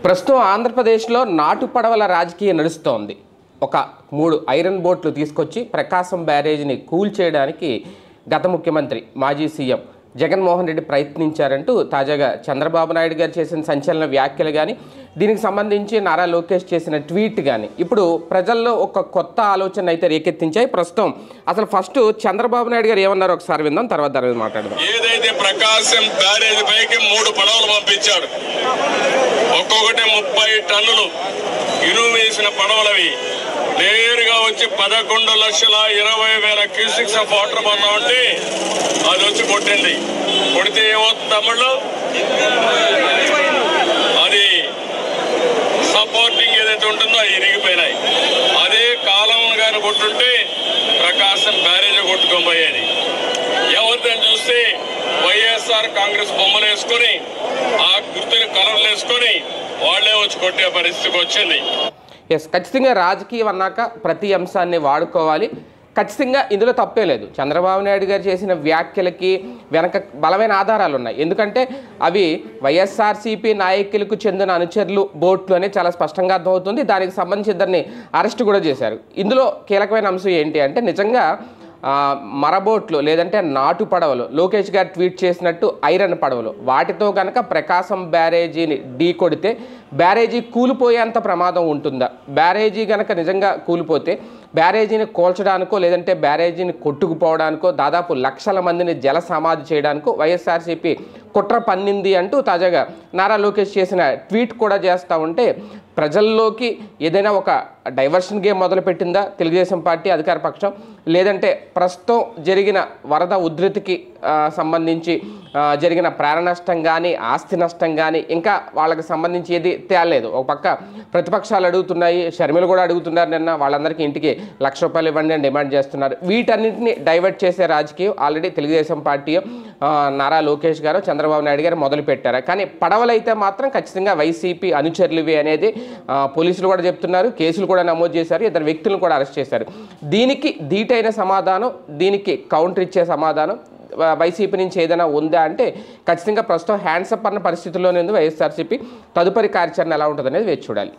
ప్రస్తుతం ఆంధ్రప్రదేశ్లో నాటు పడవల రాజకీయం నడుస్తోంది. ఒక 3 ఐరన్ బోట్లు తీసుకొచ్చి ప్రకాశం బ్యారేజ్ని కూల్చేయడానికి గత ముఖ్యమంత్రి మాజీ సీఎం జగన్మోహన్ రెడ్డి ప్రయత్నించారంటూ తాజాగా చంద్రబాబు నాయుడు గారు చేసిన సంచలన వ్యాఖ్యలు కానీ, దీనికి సంబంధించి నారా లోకేష్ చేసిన ట్వీట్ కానీ ఇప్పుడు ప్రజల్లో ఒక కొత్త ఆలోచన అయితే రేకెత్తించాయి. ప్రస్తుతం అసలు ఫస్ట్ చంద్రబాబు నాయుడు గారు ఏమన్నారో ఒకసారి విందాం, తర్వాత దాని మీద మాట్లాడదాం. ఏదైతే ప్రకాశం బ్యారేజ్ పైకి 3 పడవలు పంపించాడు, ఒక్కొక్కటి 30 టన్నులు ఇనుము వేసిన పడవలవి నేరుగా వచ్చి 11,20,000 క్యూసిక్స్ ఆఫ్ వాటర్ పన్నామంటే అది వచ్చి కొట్టింది. కొడితే ఏమో తమిళ్లో అది సపోర్టింగ్ ఏదైతే ఉంటుందో అది ఇరిగిపోయినాయి. అదే కాలం గాని కొట్టుంటే ప్రకాశం బ్యారేజ్ కొట్టుకొని పోయేది. ఎవరిని చూస్తే వైఎస్ఆర్ కాంగ్రెస్ బొమ్మలు వేసుకొని ఆ గుర్తుని కలర్లు వేసుకొని వాళ్లే వచ్చి కొట్టే పరిస్థితికి వచ్చింది. ఖచ్చితంగా రాజకీయం అన్నాక ప్రతి అంశాన్ని వాడుకోవాలి. ఖచ్చితంగా ఇందులో తప్పే లేదు. చంద్రబాబు నాయుడు గారు చేసిన వ్యాఖ్యలకి వెనక బలమైన ఆధారాలు ఉన్నాయి. ఎందుకంటే అవి వైఎస్ఆర్సీపీ నాయకులకు చెందిన అనుచరులు బోట్లు అనేది చాలా స్పష్టంగా అర్థమవుతుంది. దానికి సంబంధించి 2 అరెస్ట్ కూడా చేశారు. ఇందులో కీలకమైన అంశం ఏంటి అంటే నిజంగా మరబోట్లు లేదంటే నాటు పడవలు, లోకేష్ గారు ట్వీట్ చేసినట్టు ఐరన్ పడవలు, వాటితో కనుక ప్రకాశం బ్యారేజీని ఢీ కొడితే బ్యారేజీ కూలిపోయేంత ప్రమాదం ఉంటుందా? బ్యారేజీ కనుక నిజంగా కూలిపోతే బ్యారేజీని కూల్చడానికో లేదంటే బ్యారేజీని కొట్టుకుపోవడానికో దాదాపు లక్షల మందిని జల సమాధి చేయడానికో వైఎస్ఆర్సీపీ కుట్ర పన్నింది అంటూ తాజాగా నారా లోకేష్ చేసిన ట్వీట్ కూడా చేస్తూ ఉంటే ప్రజల్లోకి ఏదైనా ఒక డైవర్షన్ గేమ్ మొదలుపెట్టిందా తెలుగుదేశం పార్టీ అధికార పక్షం, లేదంటే ప్రస్తుతం జరిగిన వరద ఉధృతికి సంబంధించి జరిగిన ప్రాణ నష్టం కానీ ఆస్తి నష్టం కానీ ఇంకా వాళ్ళకి సంబంధించి ఏది తేలేదు. ఒక పక్క ప్రతిపక్షాలు అడుగుతున్నాయి, షర్మిల కూడా అడుగుతున్నారు. నిన్న వాళ్ళందరికీ ఇంటికి ₹1,00,000 ఇవ్వండి అని డిమాండ్ చేస్తున్నారు. వీటన్నింటినీ డైవర్ట్ చేసే రాజకీయం ఆల్రెడీ తెలుగుదేశం పార్టీ నారా లోకేష్ గారు చంద్రబాబు నాయుడు గారు మొదలుపెట్టారు. కానీ పడవలైతే మాత్రం ఖచ్చితంగా వైసీపీ అనుచరులువి అనేది పోలీసులు కూడా చెప్తున్నారు. కేసులు కూడా నమోదు చేశారు. 2 వ్యక్తులను కూడా అరెస్ట్ చేశారు. దీనికి ధీటైన సమాధానం, దీనికి కౌంటర్ ఇచ్చే సమాధానం వైసీపీ నుంచి ఏదైనా ఉందా అంటే ఖచ్చితంగా ప్రస్తుతం హ్యాండ్సప్ అన్న పరిస్థితుల్లోనే ఉంది వైఎస్ఆర్సీపీ. తదుపరి కార్యాచరణ ఎలా ఉంటుంది అనేది వేచి చూడాలి.